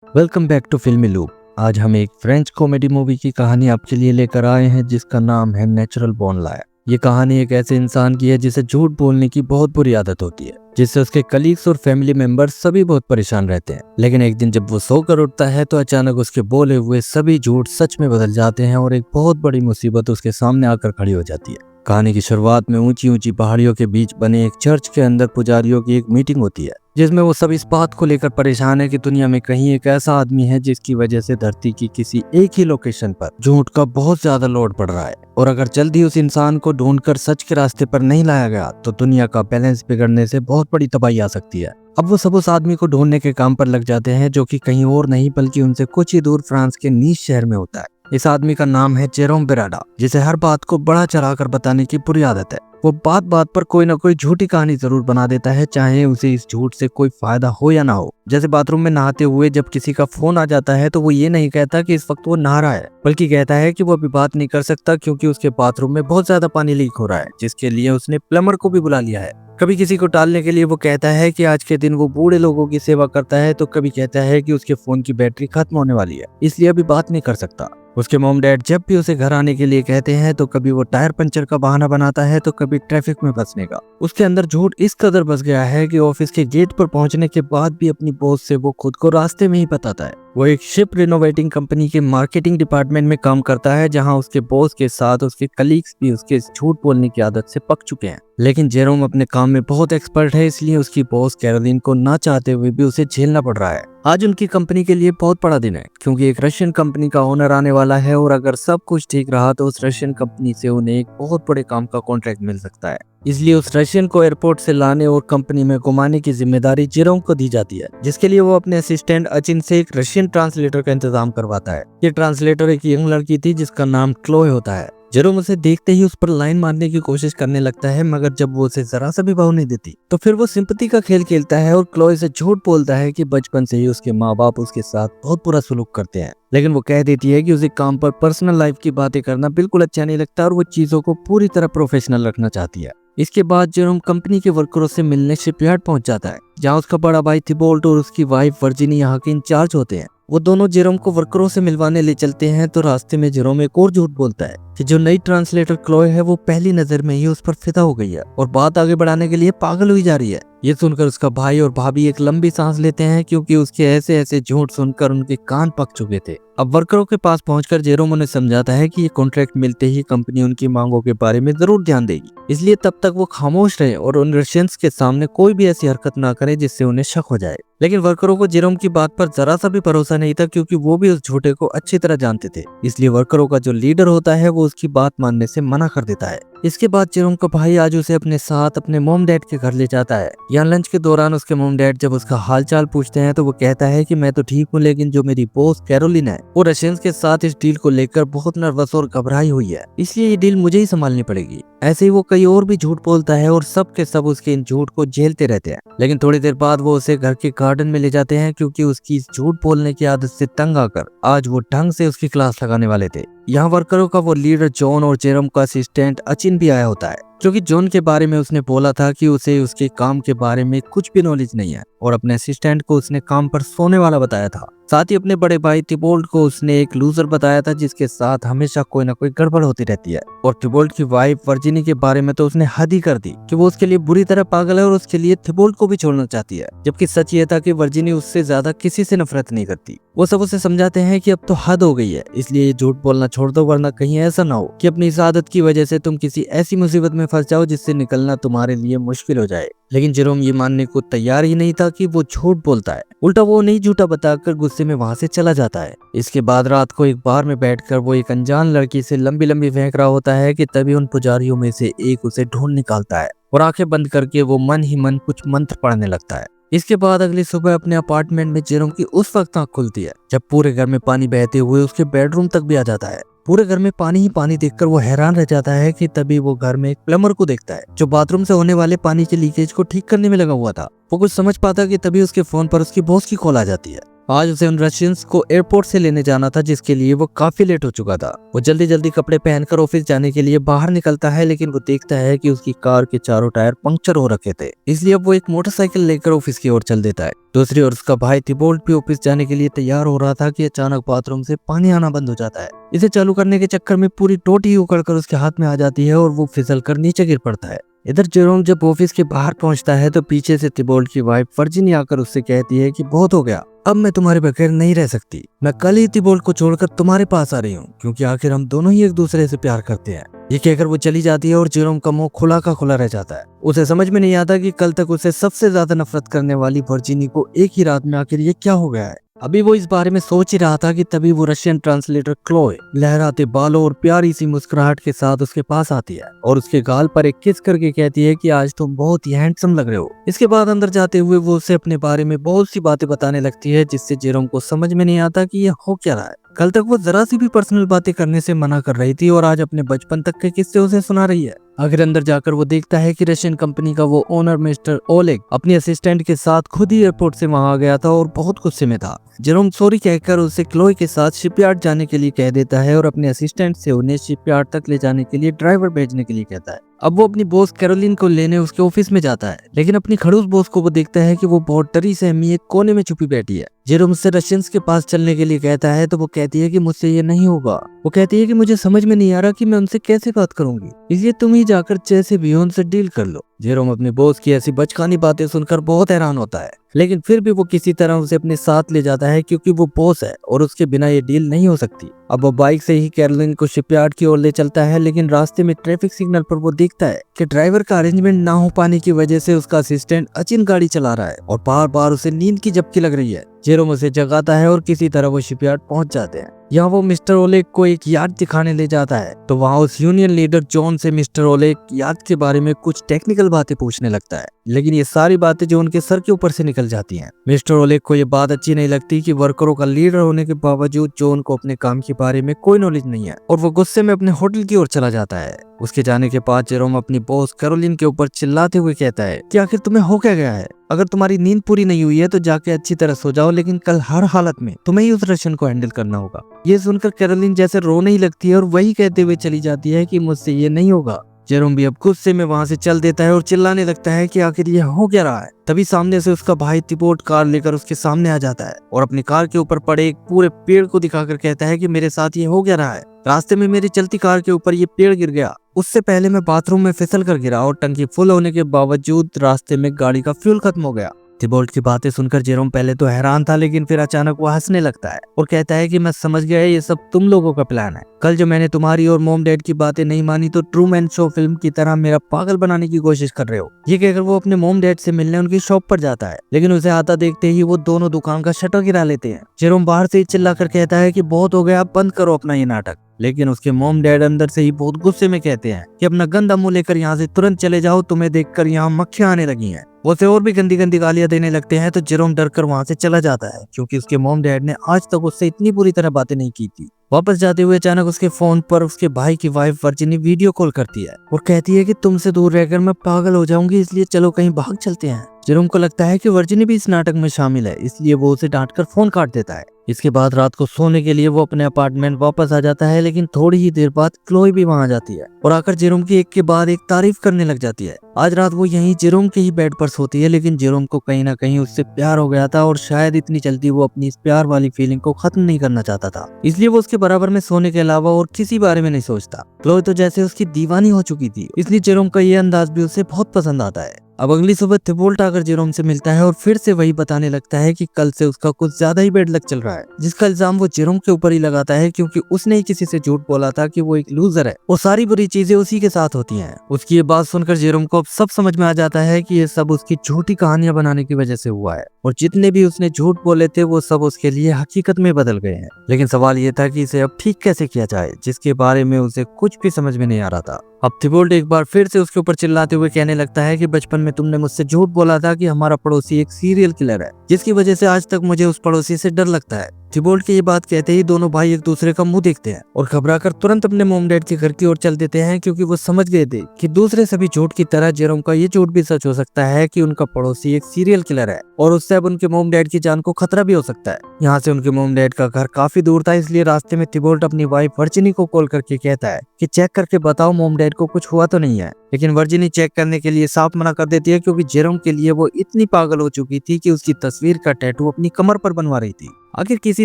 Welcome back to फिल्मी loop. आज हम एक फ्रेंच कॉमेडी मूवी की कहानी आपके लिए लेकर आए हैं जिसका नाम है नेचुरल बॉर्न लायर। ये कहानी एक ऐसे इंसान की है जिसे झूठ बोलने की बहुत बुरी आदत होती है, जिससे उसके कलीग्स और फैमिली मेंबर्स सभी बहुत परेशान रहते हैं। लेकिन एक दिन जब वो सोकर उठता है तो अचानक उसके बोले हुए सभी झूठ सच में बदल जाते हैं और एक बहुत बड़ी मुसीबत उसके सामने आकर खड़ी हो जाती है। कहानी की शुरुआत में ऊंची ऊंची पहाड़ियों के बीच बने एक चर्च के अंदर पुजारियों की एक मीटिंग होती है, जिसमें वो सब इस बात को लेकर परेशान है कि दुनिया में कहीं एक ऐसा आदमी है जिसकी वजह से धरती की किसी एक ही लोकेशन पर झूठ का बहुत ज्यादा लोड पड़ रहा है, और अगर जल्दी उस इंसान को ढूंढकर सच के रास्ते पर नहीं लाया गया तो दुनिया का बैलेंस बिगड़ने से बहुत बड़ी तबाही आ सकती है। अब वो सब उस आदमी को ढूंढने के काम पर लग जाते हैं, जो कि कहीं और नहीं बल्कि उनसे कुछ ही दूर फ्रांस के नीस शहर में होता है। इस आदमी का नाम है जेरोम बेराडा, जिसे हर बात को बड़ा चढ़ाकर बताने की बुरी आदत है। वो बात बात पर कोई ना कोई झूठी कहानी जरूर बना देता है, चाहे उसे इस झूठ से कोई फायदा हो या ना हो। जैसे बाथरूम में नहाते हुए जब किसी का फोन आ जाता है तो वो ये नहीं कहता कि इस वक्त वो नहा रहा है, बल्कि कहता है कि वो अभी बात नहीं कर सकता क्योंकि उसके बाथरूम में बहुत ज्यादा पानी लीक हो रहा है, जिसके लिए उसने प्लम्बर को भी बुला लिया है। कभी किसी को टालने के लिए वो कहता है कि आज के दिन वो बूढ़े लोगों की सेवा करता है, तो कभी कहता है कि उसके फोन की बैटरी खत्म होने वाली है इसलिए अभी बात नहीं कर सकता। उसके मॉम डैड जब भी उसे घर आने के लिए कहते हैं तो कभी वो टायर पंचर का बहाना बनाता है तो कभी ट्रैफिक में फंसने का। उसके अंदर झूठ इस कदर बस गया है कि ऑफिस के गेट पर पहुंचने के बाद भी अपनी बॉस से वो खुद को रास्ते में ही बताता है। वो एक शिप रिनोवेटिंग कंपनी के मार्केटिंग डिपार्टमेंट में काम करता है, जहां उसके बॉस के साथ उसके कलीग्स भी उसके झूठ बोलने की आदत से पक चुके हैं। लेकिन जेरोम अपने काम में बहुत एक्सपर्ट है, इसलिए उसकी बॉस कैरोलिन को ना चाहते हुए भी उसे झेलना पड़ रहा है। आज उनकी कंपनी के लिए बहुत बड़ा दिन है, क्योंकि एक रशियन कंपनी का ओनर आने वाला है, और अगर सब कुछ ठीक रहा तो उस रशियन कंपनी से उन्हें एक बहुत बड़े काम का कॉन्ट्रैक्ट मिल सकता है। इसलिए उस रशियन को एयरपोर्ट से लाने और कंपनी में घुमाने की जिम्मेदारी जेरोम को दी जाती है, जिसके लिए वो अपने असिस्टेंट अचिन से एक रशियन ट्रांसलेटर का इंतजाम करवाता है। ये ट्रांसलेटर एक यंग लड़की थी जिसका नाम क्लोए होता है। जेरोम उसे देखते ही उस पर लाइन मारने की कोशिश करने लगता है, मगर जब वो उसे जरा सा भी भाव नहीं देती तो फिर वो सिंपैथी का खेल खेलता है और क्लोए से झूठ बोलता है कि बचपन से ही उसके माँ बाप उसके साथ बहुत बुरा सलूक करते हैं। लेकिन वो कह देती है कि उसे काम पर पर्सनल लाइफ की बातें करना बिल्कुल अच्छा नहीं लगता और वो चीजों को पूरी तरह प्रोफेशनल रखना चाहती है। इसके बाद जेरोम कंपनी के वर्करों से मिलने शिपयार्ड पहुंच जाता है, जहां उसका बड़ा भाई थिबोल्ट और उसकी वाइफ वर्जिनी यहाँ के इंचार्ज होते हैं। वो दोनों जेरोम को वर्करों से मिलवाने ले चलते हैं, तो रास्ते में जेरोम एक और झूठ बोलता है कि जो नई ट्रांसलेटर क्लोए है वो पहली नजर में ही उस पर फिदा हो गई है और बात आगे बढ़ाने के लिए पागल हुई जा रही है। ये सुनकर उसका भाई और भाभी एक लंबी सांस लेते हैं, क्योंकि उसके ऐसे ऐसे झूठ सुनकर उनके कान पक चुके थे। अब वर्करों के पास पहुंचकर जेरोम उन्हें समझाता है कि ये कॉन्ट्रैक्ट मिलते ही कंपनी उनकी मांगों के बारे में जरूर ध्यान देगी, इसलिए तब तक वो खामोश रहे और उन रशियंस के सामने कोई भी ऐसी हरकत ना करे जिससे उन्हें शक हो जाए। लेकिन वर्करों को जेरोम की बात पर जरा सा भी भरोसा नहीं था, क्योंकि वो भी उस झूठे को अच्छी तरह जानते थे। इसलिए वर्करों का जो लीडर होता है वो उसकी बात मानने से मना कर देता है। इसके बाद जेरोम का भाई आज उसे अपने साथ अपने मॉम डैड के घर ले जाता है। यहाँ लंच के दौरान उसके मॉम डैड जब उसका हालचाल पूछते हैं तो वो कहता है कि मैं तो ठीक हूँ, लेकिन जो मेरी बॉस कैरोलिन है वो रशियंस के साथ इस डील को लेकर बहुत नर्वस और घबराई हुई है, इसलिए ये डील मुझे ही संभालनी पड़ेगी। ऐसे ही वो कई और भी झूठ बोलता है और सब के सब उसके इन झूठ को झेलते रहते हैं। लेकिन थोड़ी देर बाद वो उसे घर के गार्डन में ले जाते हैं, क्योंकि उसकी इस झूठ बोलने की आदत से तंग आकर आज वो ढंग से उसकी क्लास लगाने वाले थे। यहाँ वर्करों का वो लीडर जॉन और जेरोम का असिस्टेंट अचिन भी आया होता है, क्योंकि जॉन के बारे में उसने बोला था कि उसे उसके काम के बारे में कुछ भी नॉलेज नहीं है, और अपने असिस्टेंट को उसने काम पर सोने वाला बताया था। साथ ही अपने बड़े भाई थिबोल्ट को उसने एक लूजर बताया था जिसके साथ हमेशा कोई ना कोई गड़बड़ होती रहती है। और थिबोल्ट की वाइफ वर्जिनी के बारे में तो उसने हद ही कर दी कि वो उसके लिए बुरी तरह पागल है और उसके लिए थिबोल्ट को भी छोड़ना चाहती है, जबकि सच ये था कि वर्जिनी उससे ज्यादा किसी से नफरत नहीं करती। वो सब उसे समझाते हैं कि अब तो हद हो गई है, इसलिए ये झूठ बोलना छोड़ दो, वरना कहीं ऐसा ना हो कि अपनी इस आदत की वजह से तुम किसी ऐसी मुसीबत में फंस जाओ जिससे निकलना तुम्हारे लिए मुश्किल हो जाए। लेकिन जेरोम ये मानने को तैयार ही नहीं था कि वो झूठ बोलता है। उल्टा वो नहीं झूठा बताकर गुस्से में वहां से चला जाता है। इसके बाद रात को एक बार में बैठकर वो एक अनजान लड़की से लंबी लंबी फेंक रहा होता है कि तभी उन पुजारियों में से एक उसे ढूंढ निकालता है और आंखें बंद करके वो मन ही मन कुछ मंत्र पढ़ने लगता है। इसके बाद अगली सुबह अपने अपार्टमेंट में जेरोम की उस वक्त आंख खुलती है जब पूरे घर में पानी बहते हुए उसके बेडरूम तक भी आ जाता है। पूरे घर में पानी ही पानी देखकर वो हैरान रह जाता है कि तभी वो घर में एक प्लम्बर को देखता है, जो बाथरूम से होने वाले पानी के लीकेज को ठीक करने में लगा हुआ था। वो कुछ समझ पाता कि तभी उसके फोन पर उसकी बॉस की कॉल आ जाती है। आज उसे उन रशियंस को एयरपोर्ट से लेने जाना था, जिसके लिए वो काफी लेट हो चुका था। वो जल्दी जल्दी कपड़े पहनकर ऑफिस जाने के लिए बाहर निकलता है, लेकिन वो देखता है कि उसकी कार के चारों टायर पंक्चर हो रखे थे, इसलिए अब वो एक मोटरसाइकिल लेकर ऑफिस की ओर चल देता है। दूसरी ओर उसका भाई थिबोल्ट भी ऑफिस जाने के लिए तैयार हो रहा था कि अचानक बाथरूम से पानी आना बंद हो जाता है। इसे चालू करने के चक्कर में पूरी टोटी उकड़कर उसके हाथ में आ जाती है और वो फिसल कर नीचे गिर पड़ता है। इधर जेरोम जब ऑफिस के बाहर पहुंचता है तो पीछे से थिबोल्ट की वाइफ वर्जिनी आकर उससे कहती है कि बहुत हो गया, अब मैं तुम्हारे बगैर नहीं रह सकती। मैं कल ही थिबोल्ट को छोड़कर तुम्हारे पास आ रही हूँ, क्योंकि आखिर हम दोनों ही एक दूसरे से प्यार करते हैं। ये कहकर वो चली जाती है और जेरोम का मुंह खुला का खुला रह जाता है। उसे समझ में नहीं आता कि कल तक उसे सबसे ज्यादा नफरत करने वाली वर्जिनी को एक ही रात में आखिर ये क्या हो गया है। अभी वो इस बारे में सोच ही रहा था कि तभी वो रशियन ट्रांसलेटर क्लोए लहराते बालों और प्यारी सी मुस्कुराहट के साथ उसके पास आती है और उसके गाल पर एक किस करके कहती है कि आज तुम बहुत ही हैंडसम लग रहे हो। इसके बाद अंदर जाते हुए वो उसे अपने बारे में बहुत सी बातें बताने लगती है, जिससे जेरोम को समझ में नहीं आता कि ये हो क्या रहा है। कल तक वो जरा सी भी पर्सनल बातें करने से मना कर रही थी और आज अपने बचपन तक के किस्से उसे सुना रही है। आखिर अंदर जाकर वो देखता है कि रशियन कंपनी का वो ओनर मिस्टर ओलेग अपनी असिस्टेंट के साथ खुद ही एयरपोर्ट से वहां आ गया था और बहुत गुस्से में था। जेरोम सॉरी कहकर उसे क्लोए के साथ शिपयार्ड जाने के लिए कह देता है और अपने असिस्टेंट से उन्हें शिपयार्ड तक ले जाने के लिए ड्राइवर भेजने के लिए कहता है। अब वो अपनी बॉस कैरोलिन को लेने उसके ऑफिस में जाता है, लेकिन अपनी खड़ूस बॉस को वो देखता है कि वो बहुत डरी सहमी एक कोने में छुपी बैठी है। जेरोम उससे रशियंस के पास चलने के लिए कहता है तो वो कहती है कि मुझसे ये नहीं होगा। वो कहती है कि मुझे समझ में नहीं आ रहा कि मैं उनसे कैसे बात करूंगी, इसलिए तुम ही जाकर जैसे भी हो उनसे डील कर लो। जेरोम अपने बॉस की ऐसी बचकानी बातें सुनकर बहुत हैरान होता है, लेकिन फिर भी वो किसी तरह उसे अपने साथ ले जाता है, क्योंकि वो बॉस है और उसके बिना ये डील नहीं हो सकती। अब वो बाइक से ही कैरोलिन को शिपयार्ड की ओर ले चलता है, लेकिन रास्ते में ट्रैफिक सिग्नल पर वो देखता है कि ड्राइवर का अरेंजमेंट ना हो पाने की वजह से उसका असिस्टेंट अचिन गाड़ी चला रहा है और बार बार उसे नींद की झपकी लग रही है। जेरोम उसे जगाता है और किसी तरह वो शिपयार्ड पहुंच जाते हैं। यहाँ वो मिस्टर ओलेग को एक यार्ड दिखाने ले जाता है, तो वहाँ उस यूनियन लीडर जॉन से मिस्टर ओलेग यार्ड के बारे में कुछ टेक्निकल बातें पूछने लगता है, लेकिन ये सारी बातें जो उनके सर के ऊपर से निकल जाती हैं। मिस्टर ओलेग को ये बात अच्छी नहीं लगती कि वर्करों का लीडर होने के बावजूद जॉन को अपने काम के बारे में कोई नॉलेज नहीं है, और वो गुस्से में अपने होटल की ओर चला जाता है। उसके जाने के बाद जेरोम अपनी बॉस कैरोलिन के ऊपर चिल्लाते हुए कहता है कि आखिर तुम्हें हो क्या गया है। अगर तुम्हारी नींद पूरी नहीं हुई है तो जाके अच्छी तरह सो जाओ, लेकिन कल हर हालत में तुम्हें ही उस रशियन को हैंडल करना होगा। ये सुनकर कैरोलिन जैसे रोने ही लगती है और वही कहते हुए चली जाती है कि मुझसे ये नहीं होगा। जेरोम भी अब गुस्से में वहां से चल देता है और चिल्लाने लगता है कि आखिर ये हो क्या रहा है। तभी सामने से उसका भाई थिबोल्ट कार लेकर उसके सामने आ जाता है और अपनी कार के ऊपर पड़े एक पूरे पेड़ को दिखाकर कहता है कि मेरे साथ ये हो क्या रहा है। रास्ते में मेरी चलती कार के ऊपर ये पेड़ गिर गया, उससे पहले मैं बाथरूम में फिसल कर गिरा और टंकी फुल होने के बावजूद रास्ते में गाड़ी का फ्यूल खत्म हो गया। थिबोल्ट की बातें सुनकर जेरोम पहले तो हैरान था, लेकिन फिर अचानक वो हंसने लगता है और कहता है कि मैं समझ गया, ये सब तुम लोगों का प्लान है। कल जो मैंने तुम्हारी और मॉम डैड की बातें नहीं मानी तो ट्रूमैन शो फिल्म की तरह मेरा पागल बनाने की कोशिश कर रहे हो। ये कहकर वो अपने मॉम डैड से मिलने उनकी शॉप पर जाता है, लेकिन उसे आता देखते ही वो दोनों दुकान का शटर गिरा लेते हैं। जेरोम बाहर से ही चिल्लाकर कहता है कि बहुत हो गया, बंद करो अपना ये नाटक। लेकिन उसके मॉम डैड अंदर से ही बहुत गुस्से में कहते हैं कि अपना गंदा मुंह लेकर यहाँ से तुरंत चले जाओ, तुम्हें देखकर यहाँ मक्खियां आने लगी हैं। वो उसे और भी गंदी गंदी गालियां देने लगते हैं, तो जेरोम डर कर वहां से चला जाता है, क्योंकि उसके मॉम डैड ने आज तक उससे इतनी बुरी तरह बातें नहीं की थी। वापस जाते हुए अचानक उसके फोन पर उसके भाई की वाइफ वर्जिनी वीडियो कॉल करती है और कहती है कि तुमसे दूर रहकर मैं पागल हो जाऊंगी, इसलिए चलो कहीं भाग चलते हैं। जेरोम को लगता है कि वर्जिनी भी इस नाटक में शामिल है, इसलिए वो उसे डांटकर फोन काट देता है। इसके बाद रात को सोने के लिए वो अपने अपार्टमेंट वापस आ जाता है, लेकिन थोड़ी ही देर बाद क्लोई भी वहां आ जाती है और आकर जेरोम की एक के बाद एक तारीफ करने लग जाती है। आज रात वो यहीं जेरोम के ही बेड पर सोती है, लेकिन जेरोम को कहीं ना कहीं उससे प्यार हो गया था और शायद इतनी जल्दी वो अपनी इस प्यार वाली फीलिंग को खत्म नहीं करना चाहता था, इसलिए वो उसके बराबर में सोने के अलावा और किसी बारे में नहीं सोचता। क्लोई तो जैसे उसकी दीवानी हो चुकी थी, इसलिए जेरोम का ये अंदाज भी उसे बहुत पसंद आता है। अब अगली सुबह थिबोल्ट आकर जेरोम से मिलता है और फिर से वही बताने लगता है कि कल से उसका कुछ ज्यादा ही बैड लक चल रहा है, जिसका इल्जाम वो जेरोम के ऊपर ही लगाता है, क्योंकि उसने ही किसी से झूठ बोला था कि वो एक लूजर है और सारी बुरी चीजें उसी के साथ होती हैं। उसकी ये बात सुनकर जेरोम को अब सब समझ में आ जाता है कि ये सब उसकी झूठी कहानियां बनाने की वजह से हुआ है और जितने भी उसने झूठ बोले थे वो सब उसके लिए हकीकत में बदल गए हैं। लेकिन सवाल ये था कि इसे अब ठीक कैसे किया जाए, जिसके बारे में उसे कुछ भी समझ में नहीं आ रहा था। अब थिबोल्ट एक बार फिर से उसके ऊपर चिल्लाते हुए कहने लगता है कि बचपन में तुमने मुझसे झूठ बोला था कि हमारा पड़ोसी एक सीरियल किलर है, जिसकी वजह से आज तक मुझे उस पड़ोसी से डर लगता है। थिबोल्ट के ये बात कहते ही दोनों भाई एक दूसरे का मुंह देखते हैं और घबराकर तुरंत अपने मॉम डैड के घर की ओर चल देते हैं, क्योंकि वो समझ गए थे कि दूसरे सभी झूठ की तरह जेरोम का ये झूठ भी सच हो सकता है कि उनका पड़ोसी एक सीरियल किलर है और उससे अब उनके मॉम डैड की जान को खतरा भी हो सकता है। यहाँ से उनके मॉम डैड का घर काफी दूर था, इसलिए रास्ते में थिबोल्ट अपनी वाइफ वर्जिनी को कॉल करके कहता है कि चेक करके बताओ मॉम डैड को कुछ हुआ तो नहीं है। लेकिन वर्जिनी चेक करने के लिए साफ मना कर देती है, क्योंकि जेरोम के लिए वो इतनी पागल हो चुकी थी कि उसकी तस्वीर का टैटू अपनी कमर पर बनवा रही थी। आखिर किसी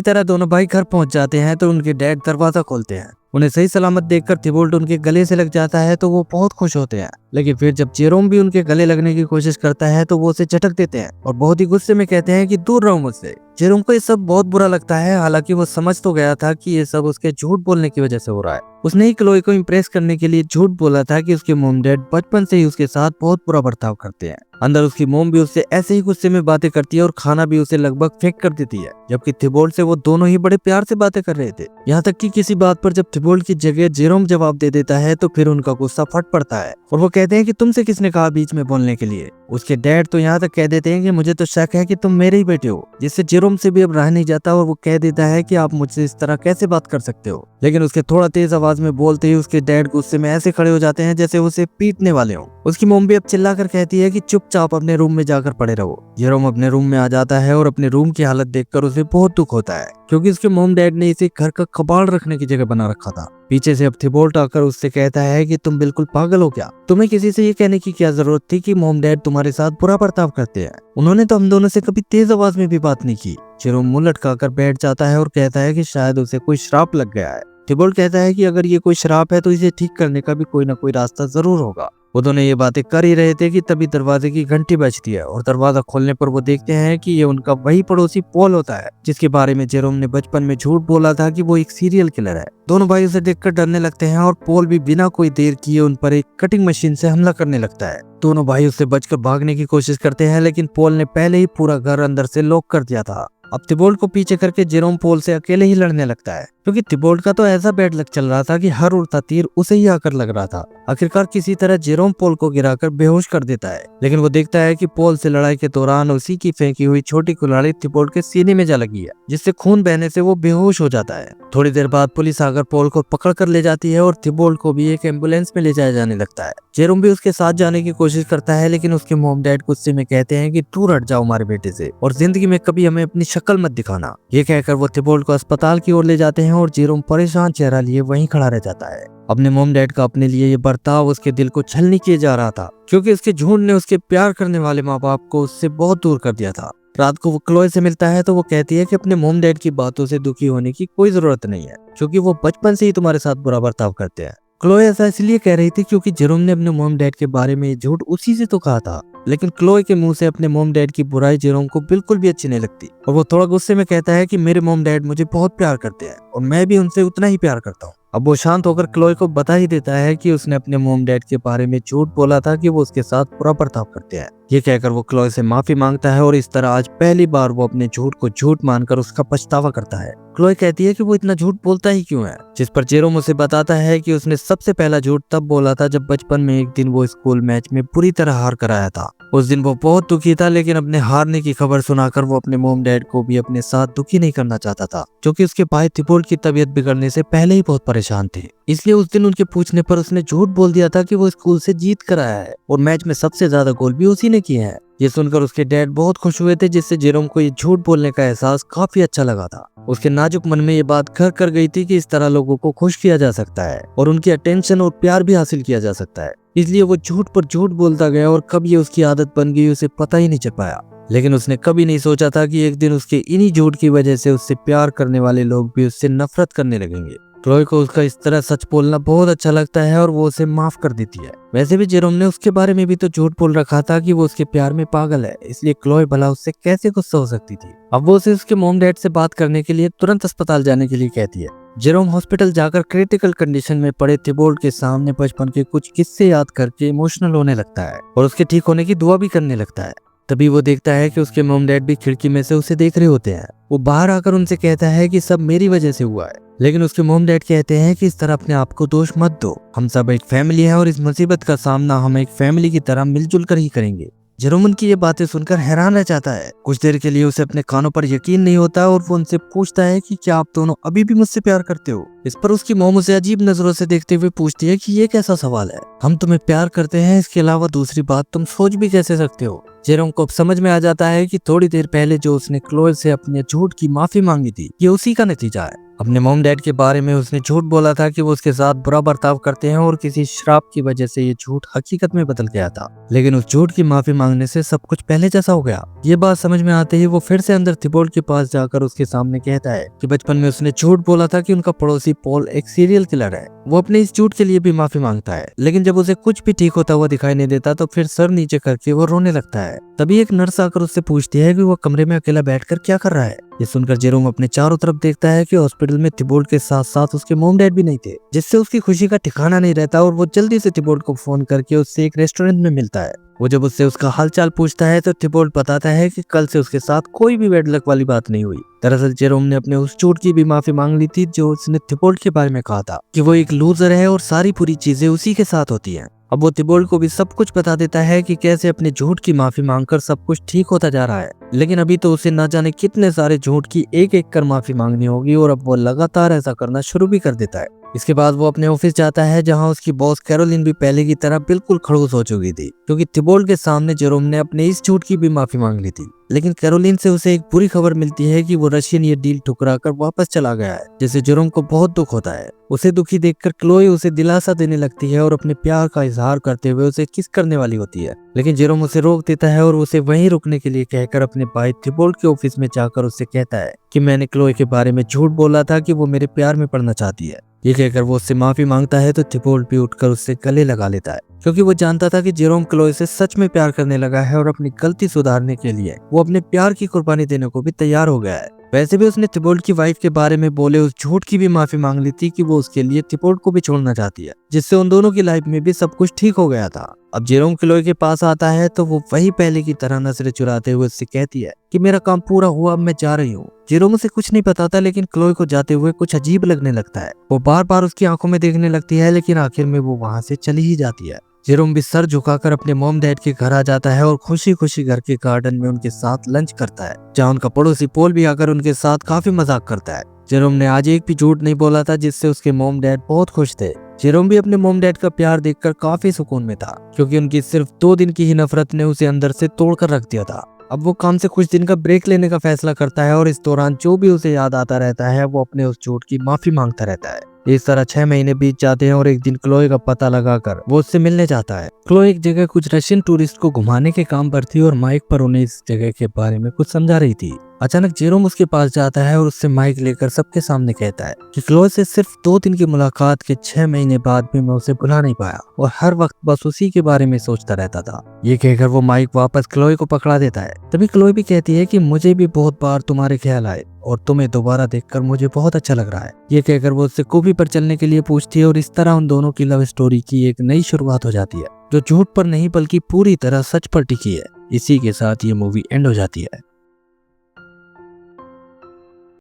तरह दोनों भाई घर पहुंच जाते हैं तो उनके डैड दरवाजा खोलते हैं। उन्हें सही सलामत देखकर थिबोल्ट उनके गले से लग जाता है तो वो बहुत खुश होते हैं। लेकिन फिर जब जेरोम भी उनके गले लगने की कोशिश करता है तो वो उसे झटक देते हैं और बहुत ही गुस्से में कहते हैं कि दूर रहो मुझसे। जेरोम को ये सब बहुत बुरा लगता है, हालांकि वो समझ तो गया था कि ये सब उसके झूठ बोलने की वजह से हो रहा है। उसने ही क्लोई को इम्प्रेस करने के लिए झूठ बोला था कि उसके मॉम डैड बचपन से ही उसके साथ बहुत बुरा बर्ताव करते हैं। अंदर उसकी मॉम भी उससे ऐसे ही गुस्से में बातें करती है और खाना भी उसे लगभग फेंक कर देती है, जबकि थिबोल्ट से वो दोनों ही बड़े प्यार से बातें कर रहे थे। यहाँ तक कि किसी बात पर जब थिबोल्ट की जगह जेरोम जवाब दे देता है तो फिर उनका गुस्सा फट पड़ता है और वो कहते हैं कि तुमसे किसने कहा बीच में बोलने के लिए। उसके डैड तो यहाँ तक कह देते हैं कि मुझे तो शक है कि तुम मेरे ही बेटे हो, जिससे जेरोम से भी अब रह नहीं जाता और वो कह देता है कि आप मुझसे इस तरह कैसे बात कर सकते हो। लेकिन उसके थोड़ा तेज आवाज में बोलते ही उसके डैड गुस्से में ऐसे खड़े हो जाते हैं जैसे उसे पीटने वाले हों। उसकी मॉम भी अब चिल्लाकर कहती है कि चुपचाप अपने रूम में जाकर पड़े रहो। जेरोम अपने रूम में आ जाता है और अपने रूम की हालत देखकर उसे बहुत दुख होता है, क्योंकि उसके मॉम डैड ने इसे घर का कबाड़ रखने की जगह बना रखा था। पीछे से अब थिबोल्ट आकर उससे कहता है कि तुम बिल्कुल पागल हो क्या? तुम्हें किसी से ये कहने की क्या जरूरत थी कि मॉम डैड तुम्हारे साथ बुरा बर्ताव करते हैं? उन्होंने तो हम दोनों से कभी तेज आवाज में भी बात नहीं की। जेरोम मुंह लटकाकर बैठ जाता है और कहता है कि शायद उसे कोई श्राप लग गया है। थिबोल्ट कहता है कि अगर ये कोई श्राप है तो इसे ठीक करने का भी कोई ना कोई रास्ता जरूर होगा। वो दोनों ये बातें कर ही रहे थे कि तभी दरवाजे की घंटी बजती है और दरवाजा खोलने पर वो देखते हैं कि ये उनका वही पड़ोसी पॉल होता है, जिसके बारे में जेरोम ने बचपन में झूठ बोला था कि वो एक सीरियल किलर है। दोनों भाई उसे देखकर डरने लगते हैं और पॉल भी बिना कोई देर किए उन पर एक कटिंग मशीन से हमला करने लगता है। दोनों भाई उससे बचकर भागने की कोशिश करते हैं, लेकिन पॉल ने पहले ही पूरा घर अंदर से लॉक कर दिया था। अब थिबोल्ट को पीछे करके जेरोम पॉल से अकेले ही लड़ने लगता है, क्योंकि थिबोल्ट का तो ऐसा बैड लक चल रहा था कि हर उड़ता तीर उसे ही आकर लग रहा था। आखिरकार किसी तरह जेरोम पॉल को गिराकर बेहोश कर देता है, लेकिन वो देखता है कि पॉल से लड़ाई के दौरान उसी की फेंकी हुई छोटी कुल्हाड़ी थिबोल्ट के सीने में जा लगी है, जिससे खून बहने से वो बेहोश हो जाता है। थोड़ी देर बाद पुलिस आकर पॉल को पकड़ कर ले जाती है और थिबोल्ट को भी एक एम्बुलेंस में ले जाया जाने लगता है। जेरोम भी उसके साथ जाने की कोशिश करता है, लेकिन उसके मॉम डैड गुस्से में कहते हैं कि दूर हट जाओ हमारे बेटे से और जिंदगी में कभी हमें अपनी शक्ल मत दिखाना। ये कहकर वो थिबोल्ट को अस्पताल की ओर ले जाते हैं और जेरोम परेशान चेहरा लिए वहीं खड़ा रह जाता है। अपने मॉम डैड का अपने लिए ये बर्ताव उसके दिल को छलनी किए जा रहा था, क्योंकि उसके झूठ ने उसके प्यार करने वाले माँ बाप को उससे बहुत दूर कर दिया था। रात को वो क्लोए से मिलता है तो वो कहती है कि अपने मॉम डैड की बातों से दुखी होने की कोई जरूरत नहीं है, क्योंकि वो बचपन से ही तुम्हारे साथ बुरा बर्ताव करते हैं। क्लोए ऐसा इसलिए कह रही थी क्योंकि जेरोम ने अपने मॉम डैड के बारे में झूठ उसी से तो कहा था, लेकिन क्लोए के मुंह से अपने मॉम डैड की बुराई जेरोम को बिल्कुल भी अच्छी नहीं लगती और वो थोड़ा गुस्से में कहता है कि मेरे मॉम डैड मुझे बहुत प्यार करते हैं और मैं भी उनसे उतना ही प्यार करता हूँ। अब वो शांत होकर क्लोए को बता ही देता है कि उसने अपने मॉम डैड के बारे में झूठ बोला था कि वो उसके साथ बुरा बर्ताव करते हैं। ये कहकर वो क्लोए से माफी मांगता है और इस तरह आज पहली बार वो अपने झूठ को झूठ मानकर उसका पछतावा करता है। क्लोए कहती है कि वो इतना झूठ बोलता ही क्यों है, जिस पर जेरोम उसे बताता है कि उसने सबसे पहला झूठ तब बोला था जब बचपन में एक दिन वो स्कूल मैच में बुरी तरह हार कर आया था। उस दिन वो बहुत दुखी था, लेकिन अपने हारने की खबर सुनाकर वो अपने मॉम डैड को भी अपने साथ दुखी नहीं करना चाहता था, क्योंकि उसके भाई थिबोल्ट की तबीयत बिगड़ने से पहले ही बहुत परेशान थे। इसलिए उस दिन उनके पूछने पर उसने झूठ बोल दिया था कि वो स्कूल से जीत कर आया है और मैच में सबसे ज्यादा गोल भी उसी ने किए हैं। ये सुनकर उसके डैड बहुत खुश हुए थे, जिससे जेरोम को ये झूठ बोलने का एहसास काफी अच्छा लगा था। उसके नाजुक मन में ये बात घर कर गई थी कि इस तरह लोगों को खुश किया जा सकता है और उनकी अटेंशन और प्यार भी हासिल किया जा सकता है। इसलिए वो झूठ पर झूठ बोलता गया और कब ये उसकी आदत बन गई उसे पता ही नहीं चल पाया। लेकिन उसने कभी नहीं सोचा था कि एक दिन उसके इन्हीं झूठ की वजह से उससे प्यार करने वाले लोग भी उससे नफरत करने लगेंगे। क्लोए को उसका इस तरह सच बोलना बहुत अच्छा लगता है और वो उसे माफ कर देती है। वैसे भी जेरोम ने उसके बारे में भी तो झूठ बोल रखा था कि वो उसके प्यार में पागल है, इसलिए क्लोए भला उससे कैसे गुस्सा हो सकती थी। अब वो उसे उसके मॉम डैड से बात करने के लिए तुरंत अस्पताल जाने के लिए कहती है। जेरोम हॉस्पिटल जाकर क्रिटिकल कंडीशन में पड़े थिबोल्ट के सामने बचपन के कुछ किस्से याद करके इमोशनल होने लगता है और उसके ठीक होने की दुआ भी करने लगता है। तभी वो देखता है कि उसके मॉम डैड भी खिड़की में से उसे देख रहे होते हैं। वो बाहर आकर उनसे कहता है कि सब मेरी वजह से हुआ है, लेकिन उसके मॉम डैड कहते हैं कि इस तरह अपने आप को दोष मत दो, हम सब एक फैमिली है और इस मुसीबत का सामना हम एक फैमिली की तरह मिलजुल कर ही करेंगे। जेरोम की ये बातें सुनकर हैरान रह जाता है। कुछ देर के लिए उसे अपने कानों पर यकीन नहीं होता और वो उनसे पूछता है कि क्या आप दोनों अभी भी मुझसे प्यार करते हो। इस पर उसकी मॉम उसे अजीब नजरों से देखते हुए पूछती है कि ये कैसा सवाल है, हम तुम्हें प्यार करते हैं, इसके अलावा दूसरी बात तुम सोच भी कैसे सकते हो। जेरोम को अब समझ में आ जाता है कि थोड़ी देर पहले जो उसने क्लोए से अपने झूठ की माफी मांगी थी, ये उसी का नतीजा है। अपने मॉम डैड के बारे में उसने झूठ बोला था कि वो उसके साथ बुरा बर्ताव करते हैं और किसी श्राप की वजह से ये झूठ हकीकत में बदल गया था। लेकिन उस झूठ की माफी मांगने से सब कुछ पहले जैसा हो गया। ये बात समझ में आते ही वो फिर से अंदर थिबोल्ड के पास जाकर उसके सामने कहता है कि बचपन में उसने झूठ बोला था कि उनका पड़ोसी पॉल एक सीरियल किलर है। वो अपने इस झूठ के लिए भी माफी मांगता है, लेकिन जब उसे कुछ भी ठीक होता हुआ दिखाई नहीं देता तो फिर सर नीचे करके वो रोने लगता है। तभी एक नर्स आकर उससे पूछती है कि वो कमरे में अकेला बैठकर क्या कर रहा है। ये सुनकर जेरोम अपने चारों तरफ देखता है कि हॉस्पिटल में थिबोल्ड के साथ साथ उसके मॉम डैड भी नहीं थे, जिससे उसकी खुशी का ठिकाना नहीं रहता और वो जल्दी से थिबोल्ड को फोन करके उससे एक रेस्टोरेंट में मिलता है। वो जब उससे उसका हालचाल पूछता है तो थिबोल्ड बताता है कि कल से उसके साथ कोई भी बैड लक वाली बात नहीं हुई। दरअसल जेरोम ने अपने उस झूठ की भी माफी मांग ली थी जो उसने थिबोल्ड के बारे में कहा था कि वो एक लूजर है और सारी बुरी चीजें उसी के साथ होती हैं। अब वो थिबोल्ड को भी सब कुछ बता देता है कि कैसे अपने झूठ की माफी मांगकर सब कुछ ठीक होता जा रहा है, लेकिन अभी तो उसे न जाने कितने सारे झूठ की एक एक कर माफी मांगनी होगी और अब वो लगातार ऐसा करना शुरू भी कर देता है। इसके बाद वो अपने ऑफिस जाता है जहां उसकी बॉस कैरोलिन भी पहले की तरह बिल्कुल खड़ूस हो चुकी थी, क्योंकि थिबोल्ड के सामने जेरोम ने अपने इस झूठ की भी माफी मांग ली थी। लेकिन कैरोलिन से उसे एक बुरी खबर मिलती है कि वो रशियन ये डील ठुकराकर वापस चला गया है, जिससे जेरोम को बहुत दुख होता है। उसे दुखी देखकर क्लोए उसे दिलासा देने लगती है और अपने प्यार का इजहार करते हुए उसे किस करने वाली होती है, लेकिन जेरोम उसे रोक देता है और उसे वहीं रुकने के लिए कहकर अपने भाई थिबोल्ड के ऑफिस में जाकर उससे कहता है कि मैंने क्लोए के बारे में झूठ बोला था कि वो मेरे प्यार में पड़ना चाहती है। ये कहकर वो उससे माफी मांगता है तो थिबोल्ड भी उठकर उससे गले लगा लेता है, क्योंकि वो जानता था कि जेरोम क्लोए से सच में प्यार करने लगा है और अपनी गलती सुधारने के लिए वो अपने प्यार की कुर्बानी देने को भी तैयार हो गया है। वैसे भी उसने थिबोल्ड की वाइफ के बारे में बोले उस झूठ की भी माफी मांग ली थी कि वो उसके लिए थिबोल्ड को भी छोड़ना चाहती है, जिससे उन दोनों की लाइफ में भी सब कुछ ठीक हो गया था। अब जेरोम क्लोए के पास आता है तो वो वही पहले की तरह नजरें चुराते हुए उससे कहती है कि मेरा काम पूरा हुआ, अब मैं जा रही हूँ। जेरोम उसे कुछ नहीं बताता, लेकिन क्लोए को जाते हुए कुछ अजीब लगने लगता है। वो बार बार उसकी आंखों में देखने लगती है, लेकिन आखिर में वो वहां से चली ही जाती है। जेरोम भी सर झुकाकर अपने मॉम डैड के घर आ जाता है और खुशी खुशी घर के गार्डन में उनके साथ लंच करता है, जहाँ उनका पड़ोसी पोल भी आकर उनके साथ काफी मजाक करता है। जेरोम ने आज एक भी झूठ नहीं बोला था, जिससे उसके मॉम डैड बहुत खुश थे। जेरोम भी अपने मॉम डैड का प्यार देखकर काफी सुकून में था, क्योंकि उनकी सिर्फ 2 दिन की ही नफरत ने उसे अंदर से तोड़कर रख दिया था। अब वो काम से कुछ दिन का ब्रेक लेने का फैसला करता है और इस दौरान जो भी उसे याद आता रहता है वो अपने उस झूठ की माफी मांगता रहता है। इस तरह 6 महीने बीत जाते हैं और एक दिन क्लोए का पता लगाकर वो उससे मिलने जाता है। क्लोए एक जगह कुछ रशियन टूरिस्ट को घुमाने के काम पर थी और माइक पर उन्हें इस जगह के बारे में कुछ समझा रही थी। अचानक जेरोम उसके पास जाता है और उससे माइक लेकर सबके सामने कहता है कि क्लोए से सिर्फ 2 दिन की मुलाकात के 6 महीने बाद भी मैं उसे भुला नहीं पाया और हर वक्त बस उसी के बारे में सोचता रहता था। ये कहकर वो माइक वापस क्लोए को पकड़ा देता है। तभी क्लोए भी कहती है कि मुझे भी बहुत बार तुम्हारे ख्याल आए और तुम्हें दोबारा देखकर मुझे बहुत अच्छा लग रहा है। ये कहकर वो उससे कूबी पर चलने के लिए पूछती है और इस तरह उन दोनों की लव स्टोरी की एक नई शुरुआत हो जाती है, जो झूठ पर नहीं बल्कि पूरी तरह सच पर टिकी है। इसी के साथ ये मूवी एंड हो जाती है।